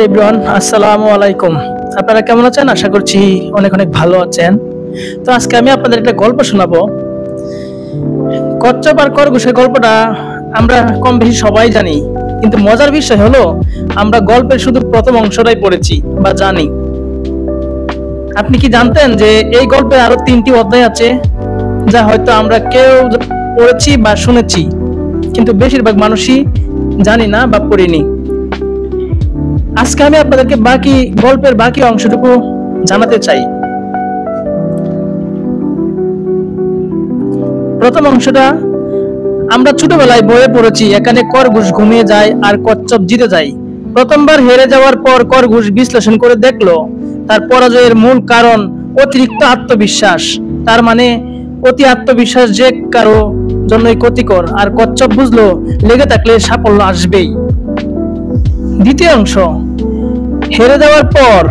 Everyone, আসসালামু আলাইকুম। আপনারা কেমন আছেন? আশা করছি অনেক অনেক ভালো আছেন। তো আজকে আমি আপনাদের একটা গল্প শোনাবো। কচ্ছপ আর খরগোশের গল্পটা আমরা কম বেশি সবাই জানি, কিন্তু মজার বিষয় হলো আমরা গল্পের শুধু প্রথম অংশটাই পড়েছি বা জানি। আপনি কি জানতেন যে এই গল্পে আরো 3টি অধ্যায় আছে, যা হয়তো আমরা কেউ পড়েছি বা শুনেছি, কিন্তু বেশিরভাগ মানুষই জানি না বা পড়িনি। আজকে আমি আপনাদেরকে গল্পের বাকি অংশটুকু জানাতে চাই। প্রথম অংশটা আমরা ছোটবেলায় বইয়ে পড়েছি। এখানে খরগোশ ঘুমিয়ে যায় আর কচ্ছপ জিতে যায়। প্রথমবার হেরে যাওয়ার পর খরগোশ বিশ্লেষণ করে দেখলো তার পরাজয়ের মূল কারণ অতিরিক্ত আত্মবিশ্বাস। তার মানে অতি আত্মবিশ্বাস যে কারো জন্যই ক্ষতিকর। আর কচ্ছপ বুঝলো লেগে থাকলে সাফল্য আসবেই। দ্বিতীয় অংশ, হেরে যাওয়ার পর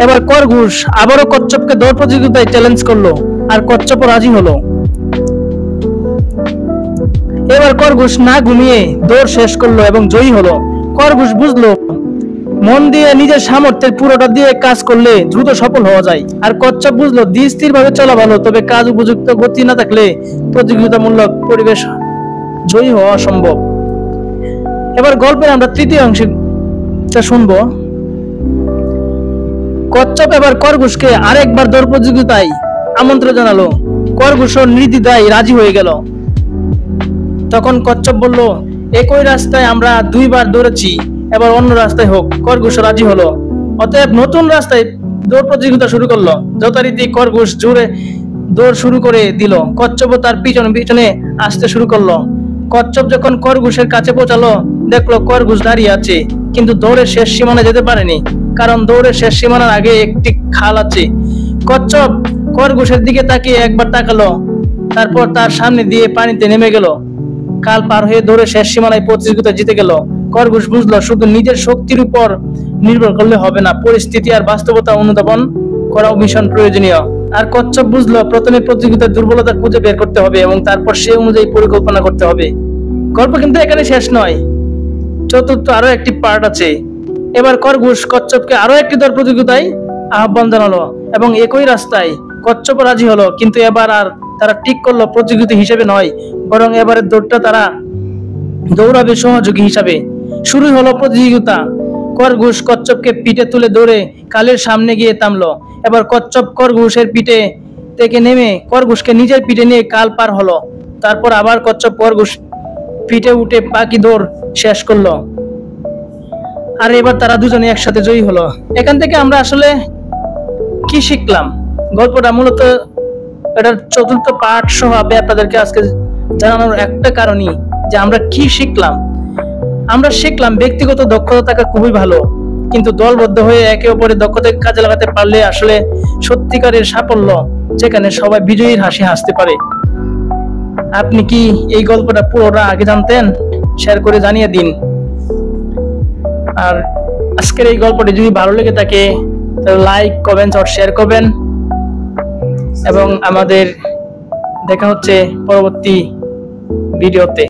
এবার খরগোশ আবারও কচ্ছপকে দৌড় প্রতিযোগিতায় চ্যালেঞ্জ করলো, আর কচ্ছপও রাজি হলো। এবার খরগোশ না ঘুমিয়ে দৌড় শেষ করলো এবং জয়ী হলো। খরগোশ বুঝলো মন দিয়ে নিজের সামর্থ্যের পুরোটা দিয়ে কাজ করলে দ্রুত সফল হওয়া যায়। আর কচ্ছপ বুঝলো ধীর স্থির ভাবে চলা ভালো, তবে কাজ উপযুক্ত গতি না থাকলে প্রতিযোগিতামূলক পরিবেশ জয়ী হওয়া সম্ভব। এবার গল্পের আমরা তৃতীয় অংশটা শুনবো। কচ্ছপ এবার খরগোশকে আরেকবার দৌড় প্রতিযোগিতায় আমন্ত্রণ জানালো। খরগোশও নির্দ্বিধায় রাজি হয়ে গেল। তখন কচ্ছপ বলল, একই রাস্তায় আমরা 2বার দৌড়েছি, এবার অন্য রাস্তায় হোক। খরগোশও রাজি হলো। অতএব নতুন রাস্তায় দৌড় প্রতিযোগিতা শুরু করলো। যথারীতি খরগোশ জোরে দৌড় শুরু করে দিল। কচ্ছপও তার পিছনে পিছনে আসতে শুরু করলো। কচ্ছপ যখন খরগোশের কাছে পৌঁছালো, দেখলো খরগোশ দাঁড়িয়ে আছে, কিন্তু দৌড়ের শেষ সীমানায় যেতে পারেনি, কারণ দৌড়ের শেষ সীমানার আগে একটি খাল আছে। কচ্ছপ খরগোশের দিকে তাকিয়ে একবার তাকালো, তারপর তার সামনে দিয়ে পানিতে নেমে গেল। খাল পার হয়ে দৌড়ের শেষ সীমানায় প্রতিযোগিতা জিতে গেল। খরগোশ বুঝলো শুধু নিজের শক্তির উপর নির্ভর করলে হবে না, পরিস্থিতি আর বাস্তবতা অনুধাবন করা ভীষণ প্রয়োজনীয়। আর কচ্ছপ বুঝলো প্রথমে প্রতিযোগিতার দুর্বলতা খুঁজে বের করতে হবে এবং তারপর সে অনুযায়ী পরিকল্পনা করতে হবে। গল্প কিন্তু এখানে শেষ নয়, চতুর্থ আরো একটি পার্ট আছে। এবার খরগোশ কচ্ছপকে আরো একটি দৌড় প্রতিযোগিতায় আহ্বান জানালো এবং একই রাস্তায়। কচ্ছপ রাজি হলো, কিন্তু এবার আর তারা ঠিক করলো প্রতিযোগিতা হিসেবে নয়, বরং এবারের দৌড়টা তারা দৌড়াবে সহযোগী হিসাবে। শুরু হলো প্রতিযোগিতা। খরগোশ কচ্ছপকে পিঠে তুলে দৌড়ে কালের সামনে গিয়ে থামলো। এবার কচ্ছপ খরগোশের পিঠে থেকে নেমে খরগোশকে নিজের পিঠে নিয়ে কাল পার হলো। তারপর আবার কচ্ছপ খরগোশ পিঠে উঠে বাকি দৌড় শেষ করলো। আর এবার তারা দুজনে একসাথে জয়ী হলো। এখান থেকে আমরা আসলে কি শিখলাম? গল্পটা মূলত এটার চতুর্থ পার্ট সহ আপনাদেরকে আজকে জানানোর একটা কারণই যে আমরা কি শিখলাম। আমরা শিখলাম ব্যক্তিগত দক্ষতা থাকা খুবই ভালো, কিন্তু দলবদ্ধ হয়ে একে অপরের দক্ষতাকে কাজে লাগাতে পারলে আসলে সত্যিকারের সাফল্য, যেখানে সবাই বিজয়ীর হাসি হাসতে পারে। আপনি কি এই গল্পটা পুরোটা আগে জানতেন? শেয়ার করে জানিয়ে দিন। আর আজকের এই গল্পটি যদি ভালো লেগে থাকে তাহলে লাইক, কমেন্ট আর শেয়ার করবেন। এবং আমাদের দেখা হচ্ছে পরবর্তী ভিডিওতে।